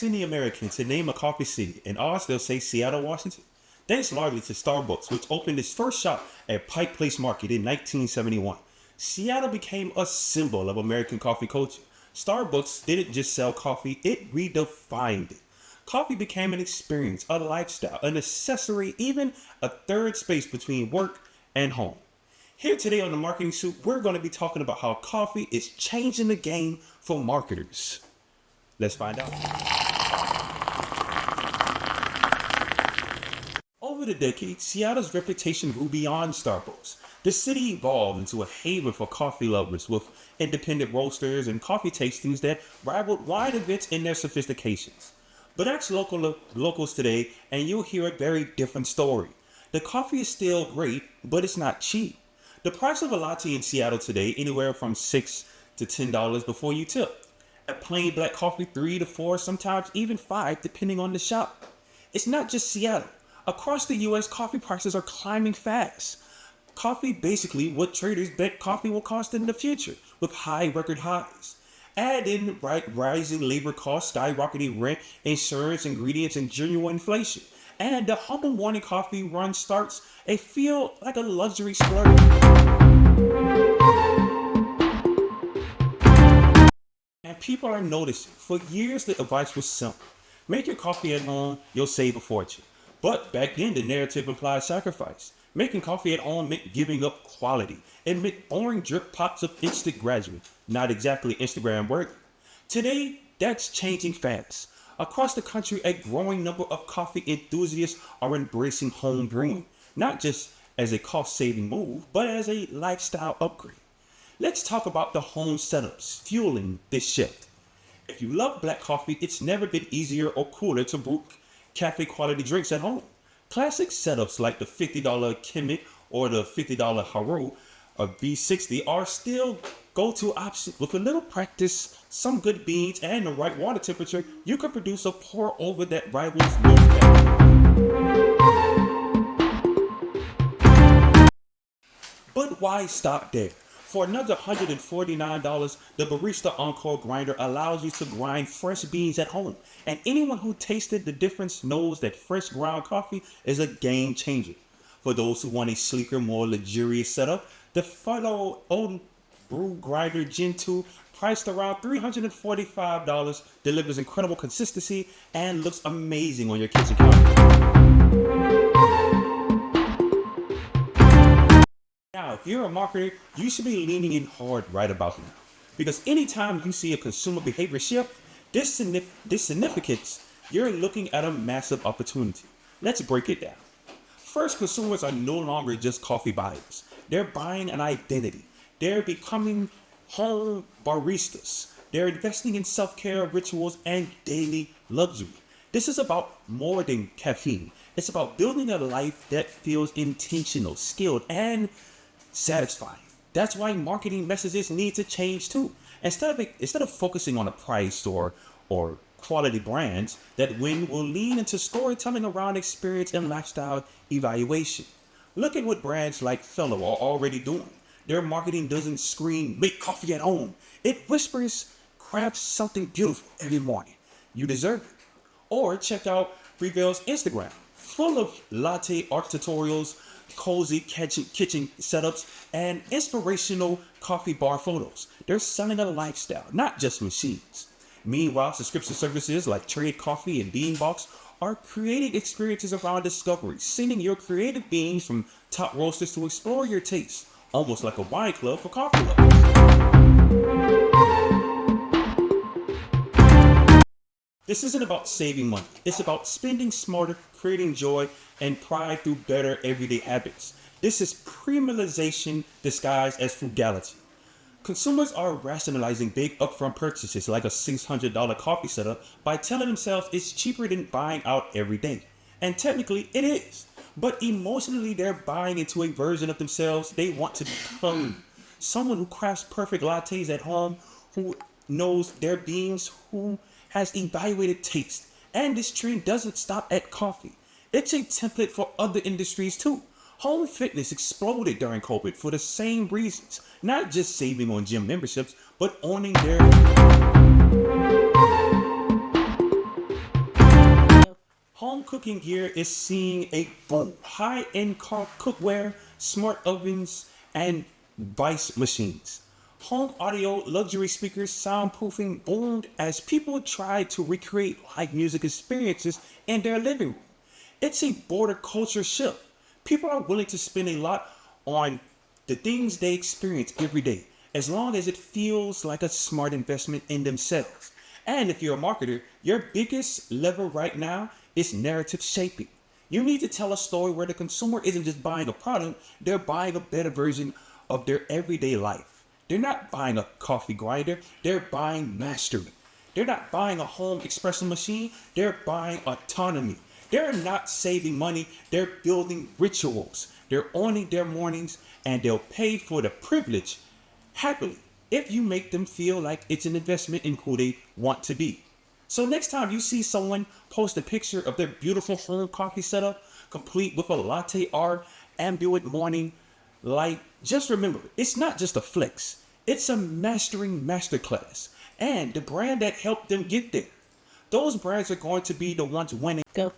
Ask any American to name a coffee city, and odds they'll say Seattle, Washington. Thanks largely to Starbucks, which opened its first shop at Pike Place Market in 1971. Seattle became a symbol of American coffee culture. Starbucks didn't just sell coffee, it redefined it. Coffee became an experience, a lifestyle, an accessory, even a third space between work and home. Here today on the Marketing Soup, we're going to be talking about how coffee is changing the game for marketers. Let's find out. Over the decades, Seattle's reputation grew beyond Starbucks. The city evolved into a haven for coffee lovers with independent roasters and coffee tastings that rivaled wine events in their sophistications. But ask locals today and you'll hear a very different story. The coffee is still great, but it's not cheap. The price of a latte in Seattle today anywhere from $6 to $10 before you tip. A plain black coffee $3 to $4, sometimes even $5 depending on the shop. It's not just Seattle. Across the US, coffee prices are climbing fast. Coffee basically what traders bet coffee will cost in the future, with high record highs. Add in rising labor costs, skyrocketing rent, insurance, ingredients, and general inflation. And the humble morning coffee run starts a feel like a luxury splurge. And people are noticing. For years, the advice was simple. Make your coffee at home, you'll save a fortune. But back then, the narrative implied sacrifice. Making coffee at home meant giving up quality. It meant pouring drip pots of instant graduate, not exactly Instagram worthy. Today, that's changing fast. Across the country, a growing number of coffee enthusiasts are embracing home brewing, not just as a cost-saving move, but as a lifestyle upgrade. Let's talk about the home setups fueling this shift. If you love black coffee, it's never been easier or cooler to brew cafe-quality drinks at home. Classic setups like the $50 Chemex or the $50 Haru or B60 are still go-to options. With a little practice, some good beans, and the right water temperature, you can produce a pour over that rivals no doubt. But why stop there? For another $149, the Barista Encore grinder allows you to grind fresh beans at home. And anyone who tasted the difference knows that fresh ground coffee is a game changer. For those who want a sleeker, more luxurious setup, the Funnel Old Brew Grinder Gen 2, priced around $345, delivers incredible consistency and looks amazing on your kitchen counter. Now, if you're a marketer, you should be leaning in hard right about now. Because anytime you see a consumer behavior shift, this significance, you're looking at a massive opportunity. Let's break it down. First, consumers are no longer just coffee buyers. They're buying an identity. They're becoming home baristas. They're investing in self-care rituals and daily luxury. This is about more than caffeine. It's about building a life that feels intentional, skilled, and satisfying. That's why marketing messages need to change too. Instead of focusing on a price or quality brands that will lean into storytelling around experience and lifestyle evaluation. Look at what brands like Fellow are already doing. Their marketing doesn't scream, make coffee at home. It whispers, craft something beautiful every morning. You deserve it. Or check out Prevail's Instagram, full of latte art tutorials, cozy kitchen setups, and inspirational coffee bar photos. They're selling a lifestyle, not just machines. Meanwhile, subscription services like Trade Coffee and Beanbox are creating experiences around discovery, sending your creative beans from top roasters to explore your taste, almost like a wine club for coffee lovers. This isn't about saving money. It's about spending smarter, creating joy and pride through better everyday habits. This is premiumization disguised as frugality. Consumers are rationalizing big upfront purchases like a $600 coffee setup by telling themselves it's cheaper than buying out every day. And technically it is. But emotionally they're buying into a version of themselves they want to become. Someone who crafts perfect lattes at home, who knows their beans, who has evaluated taste. And this trend doesn't stop at coffee. It's a template for other industries too. Home fitness exploded during COVID for the same reasons. Not just saving on gym memberships, but owning their... Home cooking gear is seeing a boom. High-end cookware, smart ovens, and vice machines. Home audio, luxury speakers, soundproofing boomed as people tried to recreate live music experiences in their living room. It's a border culture shift. People are willing to spend a lot on the things they experience every day, as long as it feels like a smart investment in themselves. And if you're a marketer, your biggest lever right now is narrative shaping. You need to tell a story where the consumer isn't just buying a product, they're buying a better version of their everyday life. They're not buying a coffee grinder, they're buying mastery. They're not buying a home espresso machine, they're buying autonomy. They're not saving money, they're building rituals. They're owning their mornings, and they'll pay for the privilege happily if you make them feel like it's an investment in who they want to be. So next time you see someone post a picture of their beautiful home coffee setup, complete with a latte art, ambient morning light, just remember, it's not just a flex. It's a mastering masterclass, and the brand that helped them get there. Those brands are going to be the ones winning. Go.